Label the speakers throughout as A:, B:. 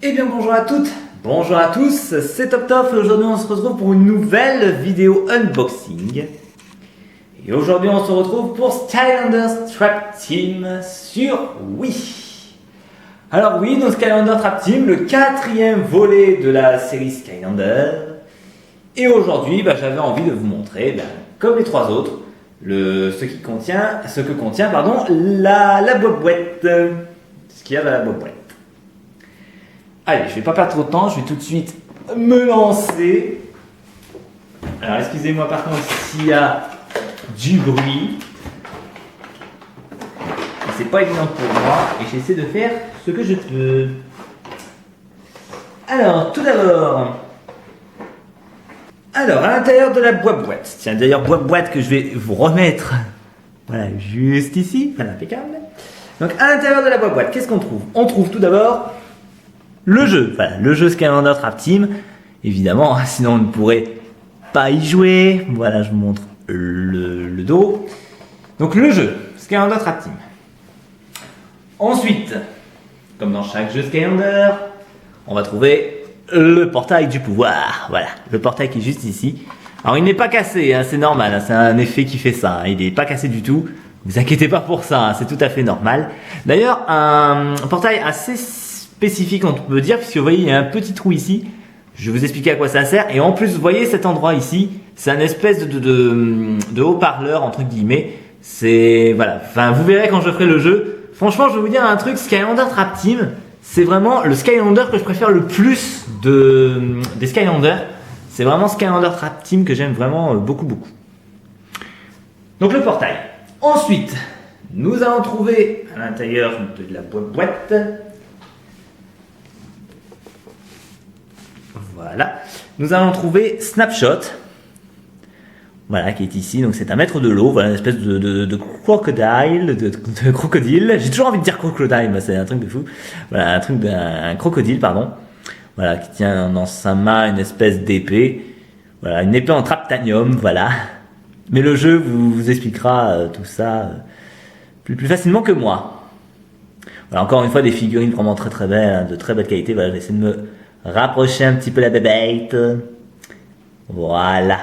A: Eh bien bonjour à toutes, bonjour à tous, c'est TopTop et aujourd'hui on se retrouve pour une nouvelle vidéo unboxing. Et aujourd'hui on se retrouve pour Skylanders Trap Team sur Wii. Alors oui, dans Skylanders Trap Team, le quatrième volet de la série Skylander. Et aujourd'hui j'avais envie de vous montrer, comme les trois autres, ce que contient la boîte. Ce qu'il y a dans la boîte. Allez, je vais pas perdre trop de temps, je vais tout de suite me lancer. Alors excusez-moi par contre s'il y a du bruit. C'est pas évident pour moi et j'essaie de faire ce que je peux. Alors, tout d'abord. Alors, à l'intérieur de la boîte. Tiens, d'ailleurs, boîte que je vais vous remettre. Voilà, juste ici. Voilà, impeccable. Donc, à l'intérieur de la boîte, qu'est-ce qu'on trouve? On trouve tout d'abord le jeu. Voilà, le jeu Skylanders Trap Team. Évidemment, sinon on ne pourrait pas y jouer. Voilà, je vous montre le dos. Donc, le jeu Skylanders Trap Team. Ensuite, comme dans chaque jeu Skylander, on va trouver le portail du pouvoir. Voilà, le portail qui est juste ici. Alors il n'est pas cassé, hein, c'est normal, hein, c'est un effet qui fait ça, hein, il n'est pas cassé du tout. Vous inquiétez pas pour ça, hein, c'est tout à fait normal. D'ailleurs, un portail assez spécifique on peut dire, puisque vous voyez il y a un petit trou ici. Je vais vous expliquer à quoi ça sert. Et en plus, vous voyez cet endroit ici, c'est un espèce de haut-parleur entre guillemets. C'est voilà, enfin vous verrez quand je ferai le jeu. Franchement, je vais vous dire un truc, Skylanders Trap Team, c'est vraiment le Skylander que je préfère le plus des Skylanders. C'est vraiment Skylanders Trap Team que j'aime vraiment beaucoup. Donc le portail. Ensuite, nous allons trouver à l'intérieur de la boîte. Voilà. Nous allons trouver Snapshot. Voilà, qui est ici, donc c'est un maître de l'eau, voilà, une espèce de crocodile, de crocodile. J'ai toujours envie de dire crocodile, mais c'est un truc de fou. Voilà, un crocodile, pardon. Voilà, qui tient dans sa main une espèce d'épée. Voilà, une épée en traptanium, voilà. Mais le jeu vous expliquera tout ça plus facilement que moi. Voilà, encore une fois, des figurines vraiment très belles, hein, de très belle qualité. Voilà, je vais essayer de me rapprocher un petit peu la bébête. Voilà.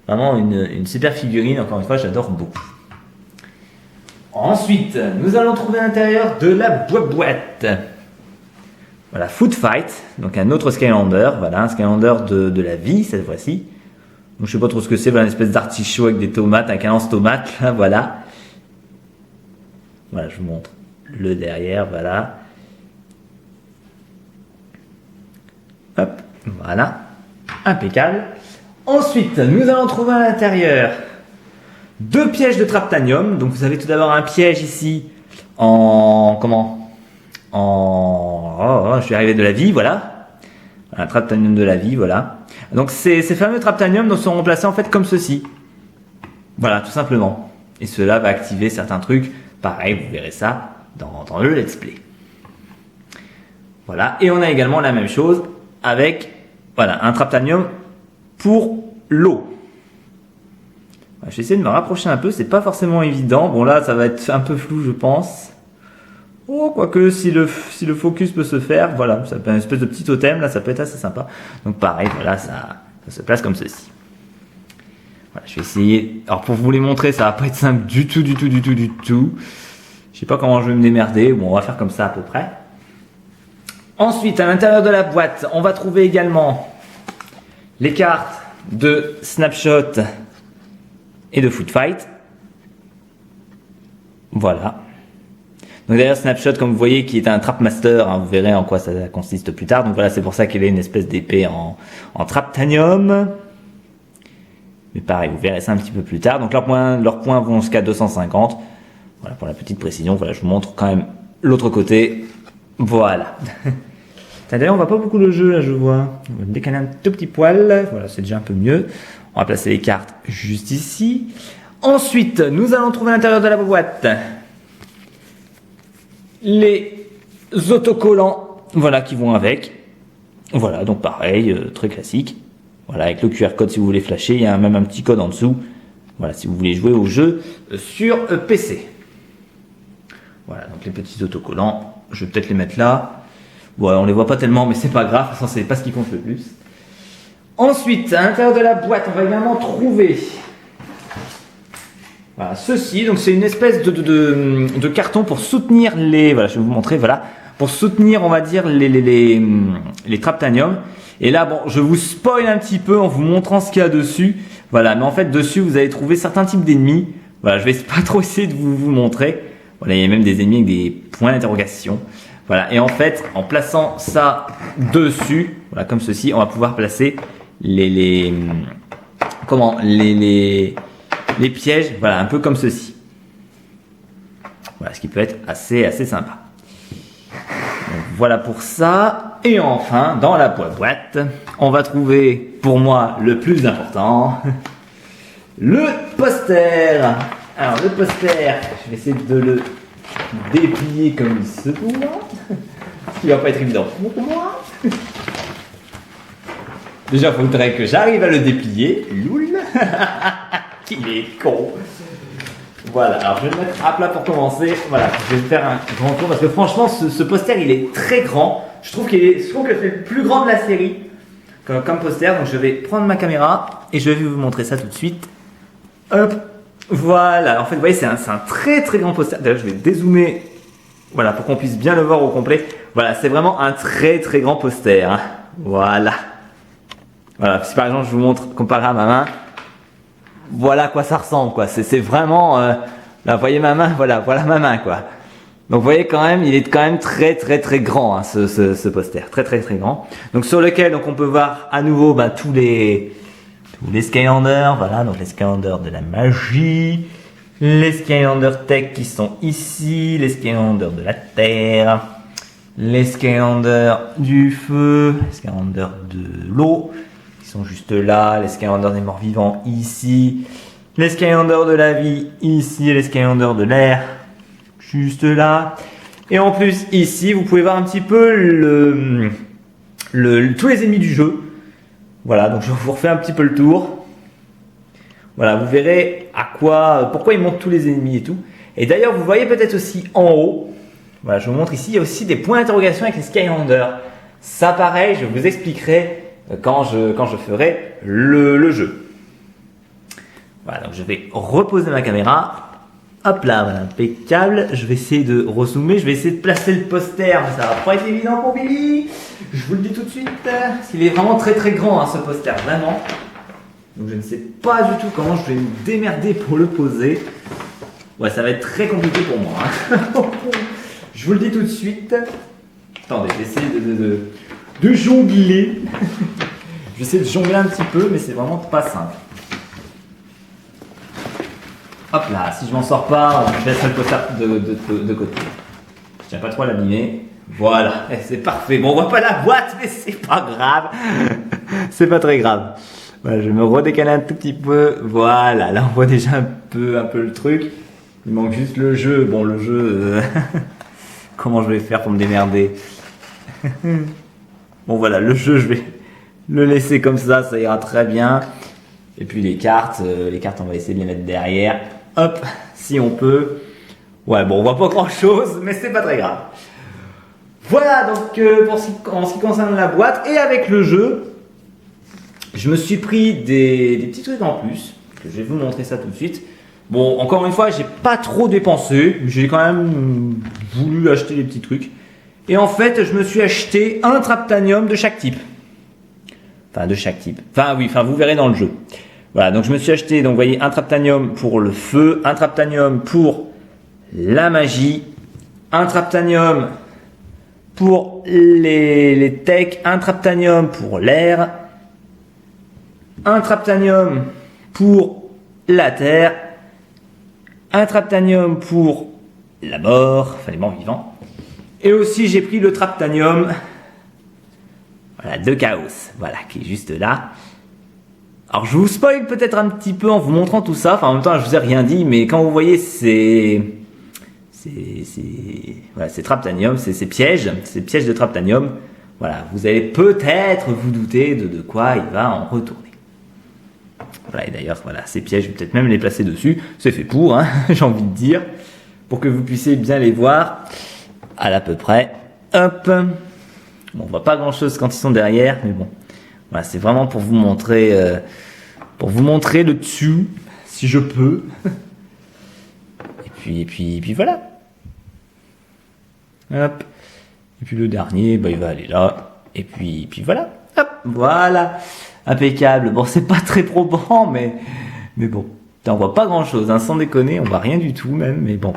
A: Vraiment une super figurine, encore une fois, j'adore beaucoup. Ensuite, nous allons trouver à l'intérieur de la boîte. Voilà, Food Fight, donc un autre Skylander, voilà, un Skylander de la vie cette fois-ci. Donc je sais pas trop ce que c'est, voilà, une espèce d'artichaut avec des tomates, un lance-tomate, là, voilà. Voilà, je vous montre le derrière, voilà. Hop, voilà, impeccable. Ensuite, nous allons trouver à l'intérieur deux pièges de traptanium. Donc vous avez tout d'abord un piège ici je suis arrivé de la vie, voilà. Un traptanium de la vie, voilà. Donc ces fameux traptanium sont remplacés en fait comme ceci. Voilà, tout simplement. Et cela va activer certains trucs. Pareil, vous verrez ça dans le let's play. Voilà, et on a également la même chose avec voilà, un traptanium pour l'eau. Je vais essayer de me rapprocher un peu, c'est pas forcément évident. Bon là, ça va être un peu flou, je pense. Oh, quoique si le focus peut se faire, voilà, ça peut être une espèce de petit totem, là, ça peut être assez sympa. Donc pareil, voilà, ça se place comme ceci. Voilà, je vais essayer. Alors pour vous les montrer, ça va pas être simple du tout. Je sais pas comment je vais me démerder. Bon, on va faire comme ça à peu près. Ensuite, à l'intérieur de la boîte, on va trouver également les cartes de Snapshot et de Food Fight. Voilà. Donc derrière Snapshot, comme vous voyez, qui est un Trapmaster, hein, vous verrez en quoi ça consiste plus tard. Donc voilà, c'est pour ça qu'elle est une espèce d'épée en traptanium. Mais pareil, vous verrez ça un petit peu plus tard. Donc leurs points vont jusqu'à 250. Voilà, pour la petite précision. Voilà, je vous montre quand même l'autre côté. Voilà. D'ailleurs, on voit pas beaucoup le jeu, là, je vois. On va me décaler un tout petit poil. Voilà, c'est déjà un peu mieux. On va placer les cartes juste ici. Ensuite, nous allons trouver à l'intérieur de la boîte les autocollants, voilà, qui vont avec. Voilà, donc pareil, très classique. Voilà, avec le QR code si vous voulez flasher. Il y a même un petit code en dessous. Voilà, si vous voulez jouer au jeu sur PC. Voilà, donc les petits autocollants. Je vais peut-être les mettre là. Ouais, on les voit pas tellement, mais c'est pas grave, de toute façon, c'est pas ce qui compte le plus. Ensuite, à l'intérieur de la boîte, on va également trouver voilà, ceci. Donc, c'est une espèce de carton pour soutenir les. Voilà, je vais vous montrer. Voilà, pour soutenir, on va dire, les Traptanium. Et là, bon, je vous spoil un petit peu en vous montrant ce qu'il y a dessus. Voilà, mais en fait, dessus, vous allez trouver certains types d'ennemis. Voilà, je vais pas trop essayer de vous montrer. Voilà, il y a même des ennemis avec des points d'interrogation. Voilà, et en fait, en plaçant ça dessus, voilà, comme ceci, on va pouvoir placer les pièges, voilà, un peu comme ceci. Voilà, ce qui peut être assez sympa. Donc, voilà pour ça. Et enfin, dans la boîte, on va trouver, pour moi, le plus important, le poster. Alors, le poster, je vais essayer de le déplier comme il se doit. Ce qui va pas être évident pour moi. Déjà, il faudrait que j'arrive à le déplier. Loul. Qu'il est con. Voilà, alors je vais le mettre à plat pour commencer. Voilà, je vais faire un grand tour parce que franchement, ce poster, il est très grand. Je trouve que c'est le plus grand de la série comme poster. Donc, je vais prendre ma caméra et je vais vous montrer ça tout de suite. Hop. Voilà, en fait, vous voyez, c'est un très grand poster. D'ailleurs, je vais dézoomer, voilà, pour qu'on puisse bien le voir au complet. Voilà, c'est vraiment un très grand poster. Hein. Voilà. Voilà, si par exemple, je vous montre comparé à ma main, voilà à quoi ça ressemble, quoi. C'est vraiment, là, vous voyez ma main, voilà ma main, quoi. Donc, vous voyez quand même, il est quand même très grand, hein, ce poster, très grand. Donc, sur lequel, donc, on peut voir à nouveau, tous les Skylanders, voilà, donc les Skylanders de la magie, les Skylanders Tech qui sont ici, les Skylanders de la terre, les Skylanders du feu, les Skylanders de l'eau, qui sont juste là, les Skylanders des morts vivants ici, les Skylanders de la vie ici, et les Skylanders de l'air, juste là. Et en plus, ici, vous pouvez voir un petit peu tous les ennemis du jeu. Voilà, donc je vous refais un petit peu le tour. Voilà, vous verrez pourquoi ils montrent tous les ennemis et tout. Et d'ailleurs, vous voyez peut-être aussi en haut, voilà, je vous montre ici, il y a aussi des points d'interrogation avec les Skylanders. Ça, pareil, je vous expliquerai quand je ferai le jeu. Voilà, donc je vais reposer ma caméra. Hop là, voilà, impeccable. Je vais essayer de rezoomer, je vais essayer de placer le poster, mais ça va pas être évident pour Billy. Je vous le dis tout de suite, il est vraiment très grand, hein, ce poster, vraiment. Donc je ne sais pas du tout comment je vais me démerder pour le poser. Ouais, ça va être très compliqué pour moi. Hein. Je vous le dis tout de suite. Attendez, je vais essayer de jongler. Je vais essayer de jongler un petit peu, mais c'est vraiment pas simple. Hop là, si je m'en sors pas, je laisse le poster de côté. Je tiens pas trop à l'abîmer. Voilà, c'est parfait. Bon, on voit pas la boîte, mais c'est pas grave. C'est pas très grave. Voilà, je vais me redécaler un tout petit peu. Voilà, là on voit déjà un peu le truc. Il manque juste le jeu. Bon, le jeu, comment je vais faire pour me démerder? Bon, voilà, le jeu, je vais le laisser comme ça ira très bien. Et puis les cartes, on va essayer de les mettre derrière. Hop, si on peut. Ouais, bon, on voit pas grand chose, mais c'est pas très grave. Voilà, donc en ce qui concerne la boîte et avec le jeu, je me suis pris des petits trucs en plus, que je vais vous montrer ça tout de suite. Bon, encore une fois, j'ai pas trop dépensé, mais j'ai quand même voulu acheter des petits trucs. Et en fait, je me suis acheté un Traptanium de chaque type. Enfin, de chaque type. Enfin, oui, vous verrez dans le jeu. Voilà, donc je me suis acheté, donc vous voyez, un Traptanium pour le feu, un Traptanium pour la magie, un Traptanium pour les techs, un Traptanium pour l'air, un Traptanium pour la terre, un Traptanium pour la mort, enfin les morts vivants. Et aussi j'ai pris le Traptanium, voilà, de Chaos, voilà, qui est juste là. Alors je vous spoil peut-être un petit peu en vous montrant tout ça, enfin en même temps je vous ai rien dit, mais quand vous voyez voilà, c'est Traptanium, c'est pièges de Traptanium, voilà, vous allez peut-être vous douter de quoi il va en retourner. Voilà, et d'ailleurs, voilà, ces pièges, je vais peut-être même les placer dessus, c'est fait pour, hein, j'ai envie de dire, pour que vous puissiez bien les voir, à l'à peu près, hop, Bon, on voit pas grand chose quand ils sont derrière, mais bon. Voilà, c'est vraiment pour vous montrer le dessus, si je peux. Et puis voilà. Hop. Et puis le dernier, bah, il va aller là. Et puis voilà. Hop, voilà. Impeccable. Bon, c'est pas très probant, mais bon. On voit pas grand chose, hein, sans déconner, on voit rien du tout même, mais bon.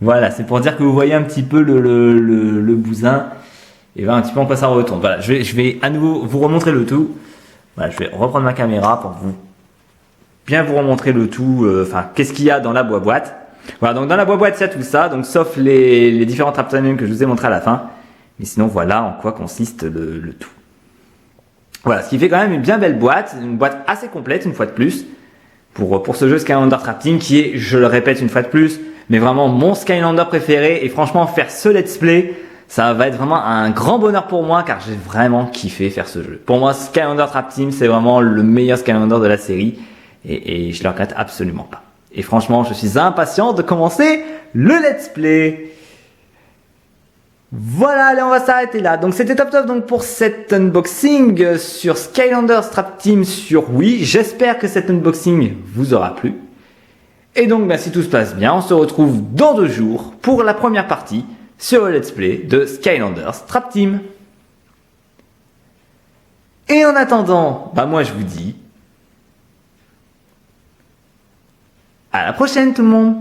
A: Voilà, c'est pour dire que vous voyez un petit peu le bousin et voir un petit peu en quoi ça retourne. Voilà, je vais à nouveau vous remontrer le tout. Voilà, je vais reprendre ma caméra pour bien vous remontrer le tout, qu'est-ce qu'il y a dans la boîte. Voilà, donc dans la boîte, il y a tout ça, donc sauf les différents Traptanium que je vous ai montré à la fin. Mais sinon, voilà en quoi consiste le tout. Voilà, ce qui fait quand même une bien belle boîte, une boîte assez complète une fois de plus. Pour ce jeu Skylander Trap Team qui est, je le répète une fois de plus, mais vraiment mon Skylander préféré. Et franchement, faire ce let's play, ça va être vraiment un grand bonheur pour moi car j'ai vraiment kiffé faire ce jeu. Pour moi, Skylander Trap Team, c'est vraiment le meilleur Skylander de la série et je le regrette absolument pas. Et franchement, je suis impatient de commencer le let's play. Voilà, allez, on va s'arrêter là. Donc c'était top donc pour cet unboxing sur Skylanders Trap Team sur Wii. J'espère que cet unboxing vous aura plu. Et donc si tout se passe bien, on se retrouve dans 2 jours pour la première partie sur le let's play de Skylanders Trap Team. Et en attendant, moi je vous dis à la prochaine tout le monde.